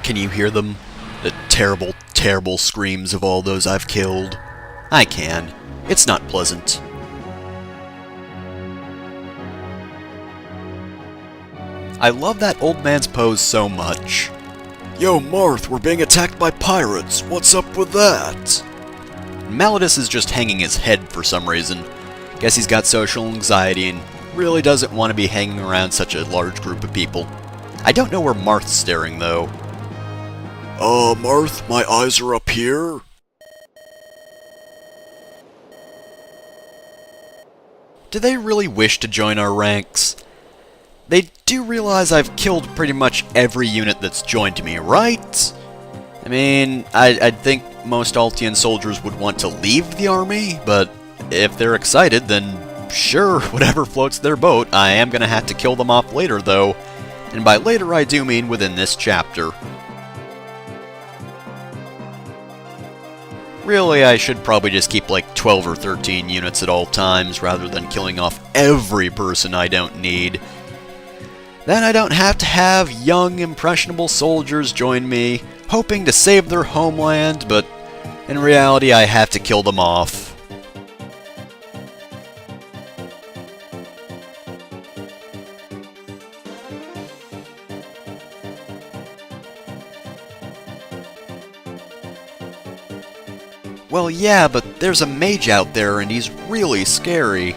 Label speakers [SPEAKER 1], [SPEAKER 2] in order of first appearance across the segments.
[SPEAKER 1] Can you hear them? The terrible, terrible screams of all those I've killed. I can. It's not pleasant. I love that old man's pose so much. Yo, Marth, we're being attacked by pirates. What's up with that? Malladus is just hanging his head for some reason. Guess he's got social anxiety and really doesn't want to be hanging around such a large group of people. I don't know where Marth's staring, though. Marth, my eyes are up here. Do they really wish to join our ranks? They do realize I've killed pretty much every unit that's joined me, right? I mean, I'd think most Altian soldiers would want to leave the army, but if they're excited, then sure, whatever floats their boat. I am gonna have to kill them off later, though. And by later, I do mean within this chapter. Really, I should probably just keep like 12 or 13 units at all times, rather than killing off every person I don't need. Then I don't have to have young, impressionable soldiers join me, hoping to save their homeland, but in reality I have to kill them off. Well, yeah, but there's a mage out there and he's really scary.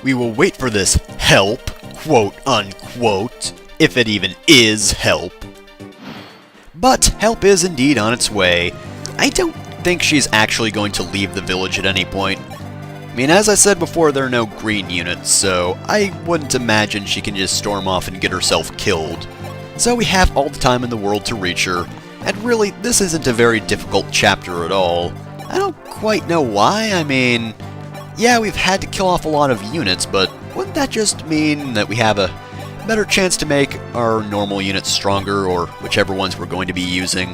[SPEAKER 1] We will wait for this help, quote unquote, if it even is help. But help is indeed on its way. I don't think she's actually going to leave the village at any point. I mean, as I said before, there are no green units, so I wouldn't imagine she can just storm off and get herself killed. So we have all the time in the world to reach her, and really, this isn't a very difficult chapter at all. I don't quite know why. I mean, yeah, we've had to kill off a lot of units, but wouldn't that just mean that we have a better chance to make our normal units stronger, or whichever ones we're going to be using?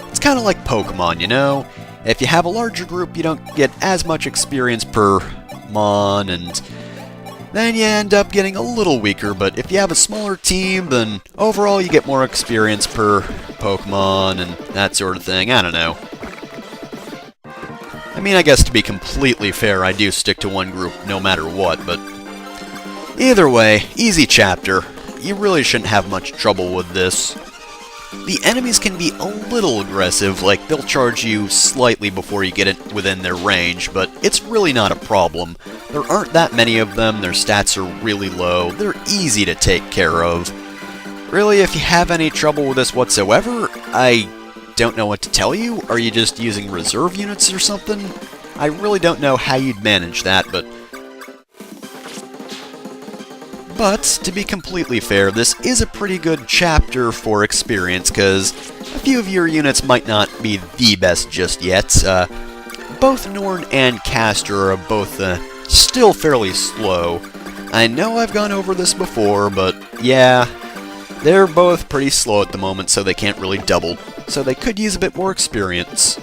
[SPEAKER 1] It's kind of like Pokemon, you know? If you have a larger group, you don't get as much experience per Mon, and then you end up getting a little weaker, but if you have a smaller team, then overall you get more experience per Pokemon, and that sort of thing. I don't know. I mean, I guess to be completely fair, I do stick to one group no matter what, but either way, easy chapter. You really shouldn't have much trouble with this. The enemies can be a little aggressive, like they'll charge you slightly before you get it within their range, but it's really not a problem. There aren't that many of them, their stats are really low, they're easy to take care of. Really, if you have any trouble with this whatsoever, I don't know what to tell you. Are you just using reserve units or something? I really don't know how you'd manage that, but to be completely fair, this is a pretty good chapter for experience, because a few of your units might not be the best just yet. Both Norn and Castor are both still fairly slow. I know I've gone over this before, but yeah, they're both pretty slow at the moment, so they can't really double. So they could use a bit more experience.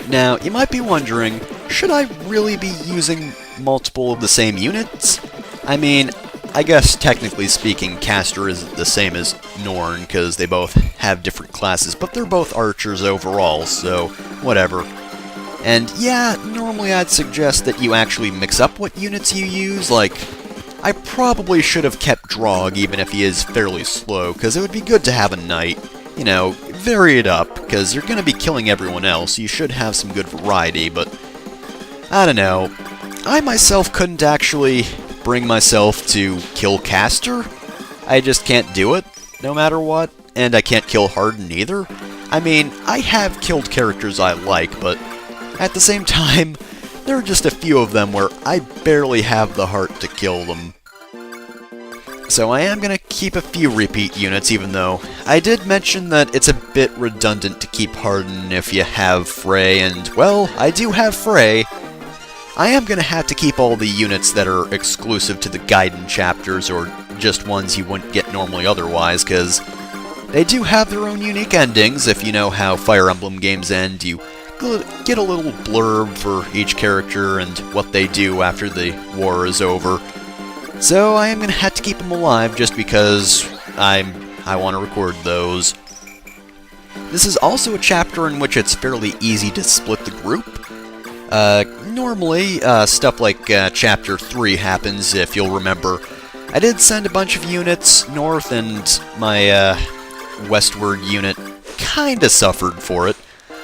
[SPEAKER 1] Now, you might be wondering, should I really be using multiple of the same units? I mean, I guess technically speaking, Castor isn't the same as Norn, because they both have different classes, but they're both archers overall, so whatever. And yeah, normally I'd suggest that you actually mix up what units you use, like, I probably should have kept Drog even if he is fairly slow, because it would be good to have a knight. You know, vary it up, because you're going to be killing everyone else, you should have some good variety, but I don't know. I myself couldn't actually bring myself to kill Castor. I just can't do it, no matter what, and I can't kill Harden either. I mean, I have killed characters I like, but at the same time, there are just a few of them where I barely have the heart to kill them. So I am going to keep a few repeat units, even though I did mention that it's a bit redundant to keep Harden if you have Frey, and, well, I do have Frey. I am going to have to keep all the units that are exclusive to the Gaiden chapters, or just ones you wouldn't get normally otherwise, because they do have their own unique endings. If you know how Fire Emblem games end, you get a little blurb for each character and what they do after the war is over. So I am going to have to keep them alive just because I want to record those. This is also a chapter in which it's fairly easy to split the group. Normally, stuff like Chapter 3 happens, if you'll remember. I did send a bunch of units north, and my westward unit kinda suffered for it.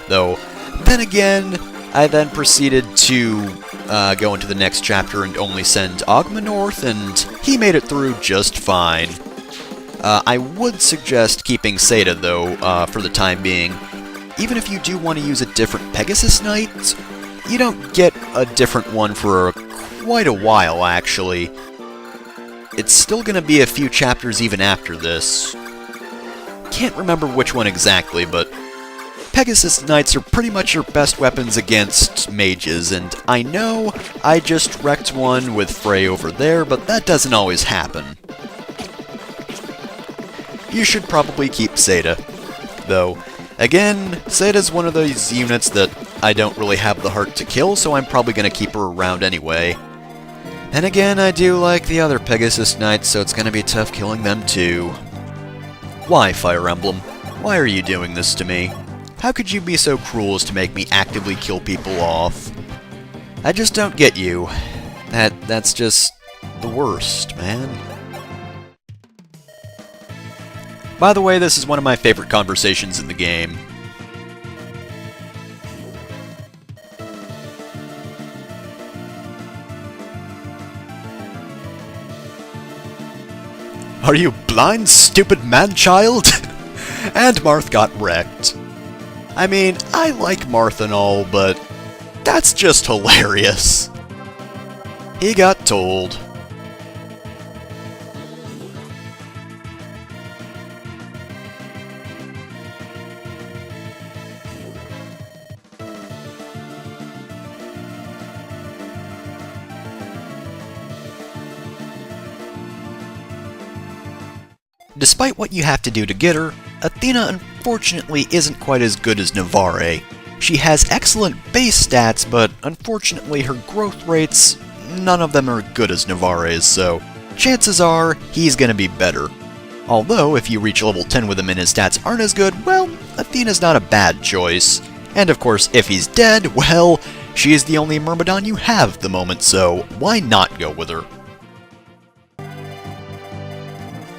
[SPEAKER 1] Though, then again, I then proceeded to go into the next chapter and only send Ogma north, and he made it through just fine. I would suggest keeping Seda, though, for the time being. Even if you do want to use a different Pegasus Knight, you don't get a different one for quite a while, actually. It's still going to be a few chapters even after this. Can't remember which one exactly, but Pegasus Knights are pretty much your best weapons against mages, and I know I just wrecked one with Frey over there, but that doesn't always happen. You should probably keep Seda, though. Again, Seda's one of those units that I don't really have the heart to kill, so I'm probably going to keep her around anyway. And again, I do like the other Pegasus Knights, so it's going to be tough killing them too. Why, Fire Emblem? Why are you doing this to me? How could you be so cruel as to make me actively kill people off? I just don't get you. That's just the worst, man. By the way, this is one of my favorite conversations in the game. Are you blind, stupid man-child? And Marth got wrecked. I mean, I like Marth and all, but that's just hilarious. He got told. Despite what you have to do to get her, Athena unfortunately isn't quite as good as Navarre. She has excellent base stats, but unfortunately her growth rates, none of them are as good as Navarre's, so chances are he's gonna be better. Although, if you reach level 10 with him and his stats aren't as good, well, Athena's not a bad choice. And of course, if he's dead, well, she's the only Myrmidon you have at the moment, so why not go with her?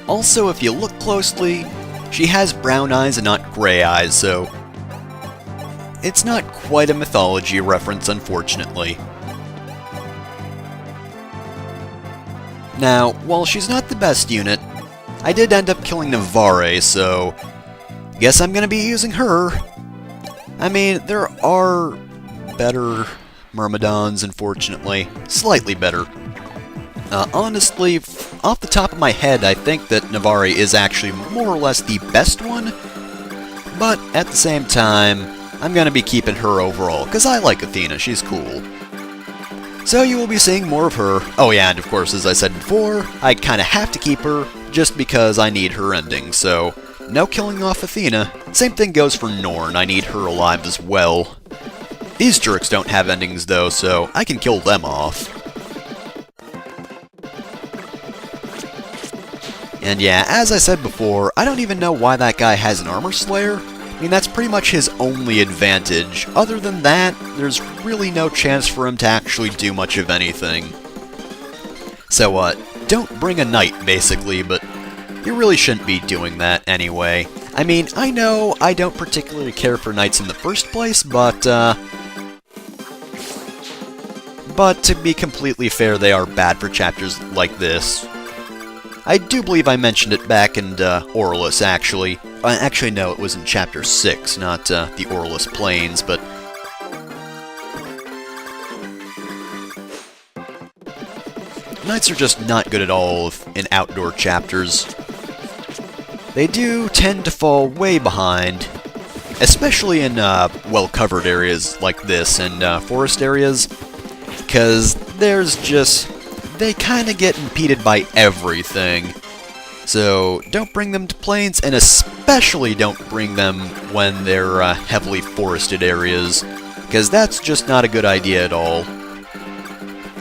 [SPEAKER 1] Also, if you look closely, she has brown eyes and not gray eyes, so it's not quite a mythology reference, unfortunately. Now, while she's not the best unit, I did end up killing Navarre, so guess I'm gonna be using her. I mean, there are better Myrmidons, unfortunately. Slightly better. Honestly, off the top of my head, I think that Navarre is actually more or less the best one, but at the same time, I'm gonna be keeping her overall, because I like Athena, she's cool. So you will be seeing more of her. Oh yeah, and of course, as I said before, I kinda have to keep her, just because I need her ending, so no killing off Athena. Same thing goes for Norn, I need her alive as well. These jerks don't have endings though, so I can kill them off. And yeah, as I said before, I don't even know why that guy has an Armor Slayer. I mean, that's pretty much his only advantage. Other than that, there's really no chance for him to actually do much of anything. So, don't bring a knight, basically, but you really shouldn't be doing that anyway. I mean, I know I don't particularly care for knights in the first place, but to be completely fair, they are bad for chapters like this. I do believe I mentioned it back in Aurelus, actually. Actually, no, it was in Chapter 6, not the Aurelus Plains, but Knights are just not good at all in outdoor chapters. They do tend to fall way behind, especially in well-covered areas like this and forest areas, because they kind of get impeded by everything. So don't bring them to plains, and especially don't bring them when they're heavily forested areas, because that's just not a good idea at all.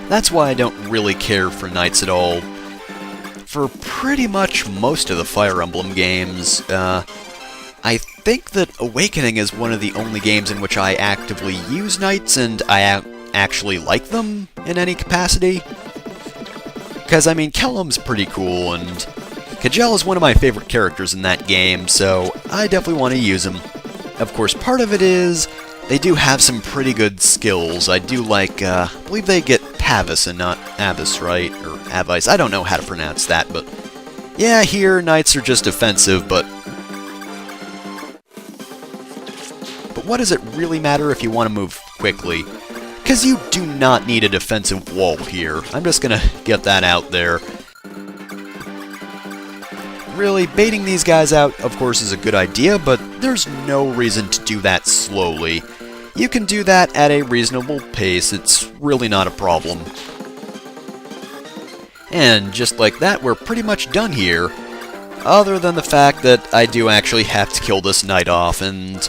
[SPEAKER 1] That's why I don't really care for knights at all. For pretty much most of the Fire Emblem games, I think that Awakening is one of the only games in which I actively use knights, and I actually like them in any capacity. Because, I mean, Kellum's pretty cool, and Kagel is one of my favorite characters in that game, so I definitely want to use him. Of course, part of it is they do have some pretty good skills. I do like, I believe they get Pavis and not Avis, right? Or Avice. I don't know how to pronounce that, but yeah, here, knights are just offensive, but what does it really matter if you want to move quickly? Because you do not need a defensive wall here. I'm just gonna get that out there. Really, baiting these guys out, of course, is a good idea, but there's no reason to do that slowly. You can do that at a reasonable pace, it's really not a problem. And just like that, we're pretty much done here. Other than the fact that I do actually have to kill this knight off, and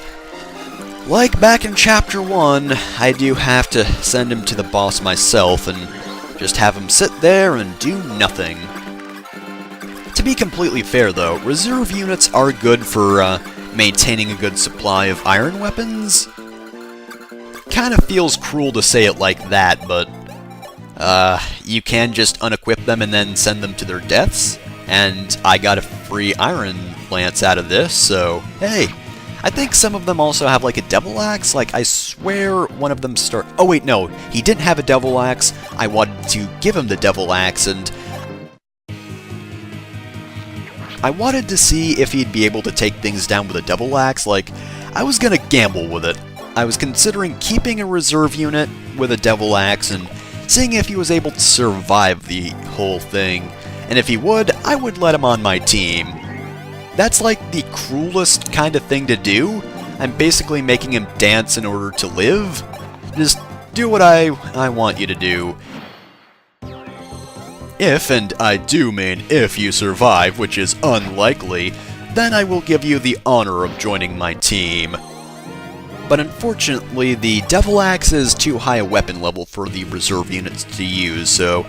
[SPEAKER 1] like back in Chapter 1, I do have to send him to the boss myself and just have him sit there and do nothing. To be completely fair though, reserve units are good for maintaining a good supply of iron weapons. Kinda feels cruel to say it like that, but you can just unequip them and then send them to their deaths, and I got a free iron lance out of this, so hey. I think some of them also have like a devil axe, like I swear one of them oh wait, no, he didn't have a devil axe. I wanted to give him the devil axe, and I wanted to see if he'd be able to take things down with a devil axe. Like, I was gonna gamble with it. I was considering keeping a reserve unit with a devil axe and seeing if he was able to survive the whole thing, and if he would, I would let him on my team. That's like the cruelest kind of thing to do. I'm basically making him dance in order to live. Just do what I want you to do. If, and I do mean if you survive, which is unlikely, then I will give you the honor of joining my team. But unfortunately, the Devil Axe is too high a weapon level for the reserve units to use, so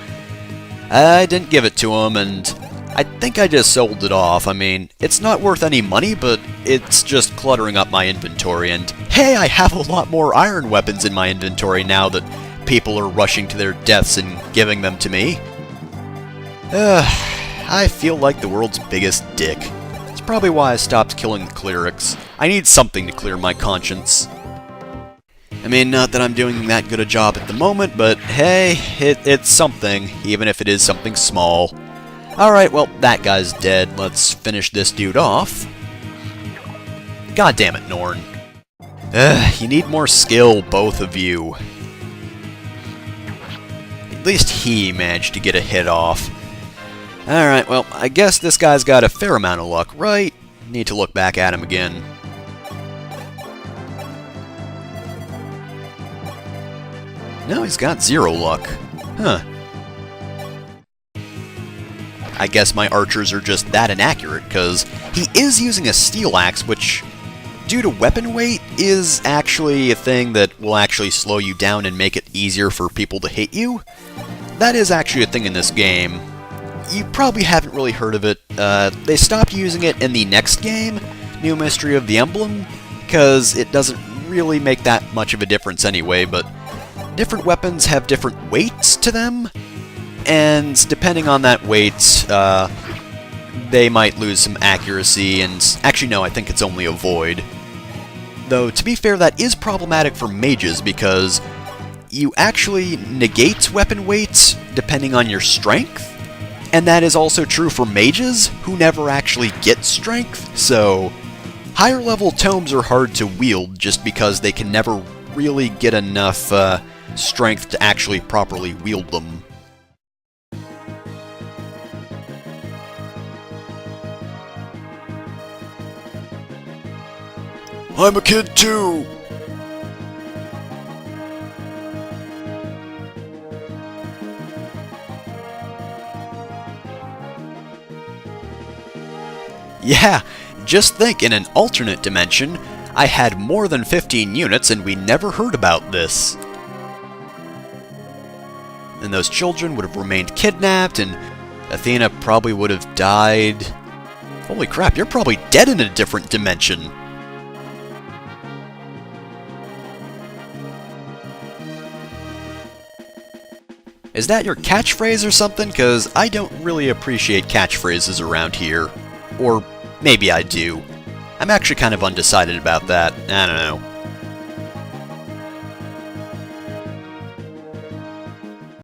[SPEAKER 1] I didn't give it to him, and I think I just sold it off. I mean, it's not worth any money, but it's just cluttering up my inventory, and hey, I have a lot more iron weapons in my inventory now that people are rushing to their deaths and giving them to me. I feel like the world's biggest dick. It's probably why I stopped killing the clerics. I need something to clear my conscience. I mean, not that I'm doing that good a job at the moment, but hey, it's something, even if it is something small. Alright, well, that guy's dead. Let's finish this dude off. God damn it, Norn. You need more skill, both of you. At least he managed to get a hit off. Alright, well, I guess this guy's got a fair amount of luck, right? Need to look back at him again. No, he's got 0 luck. Huh. I guess my archers are just that inaccurate, because he is using a steel axe, which, due to weapon weight, is actually a thing that will actually slow you down and make it easier for people to hit you. That is actually a thing in this game. You probably haven't really heard of it. They stopped using it in the next game, New Mystery of the Emblem, because it doesn't really make that much of a difference anyway, but different weapons have different weights to them, and depending on that weight, they might lose some accuracy, and actually no, I think it's only a void. Though, to be fair, that is problematic for mages, because you actually negate weapon weight depending on your strength, and that is also true for mages, who never actually get strength, so higher level tomes are hard to wield just because they can never really get enough strength to actually properly wield them. I'm a kid too! Yeah, just think, in an alternate dimension, I had more than 15 units and we never heard about this. And those children would have remained kidnapped, and Athena probably would have died. Holy crap, you're probably dead in a different dimension. Is that your catchphrase or something? 'Cause I don't really appreciate catchphrases around here. Or maybe I do. I'm actually kind of undecided about that. I don't know.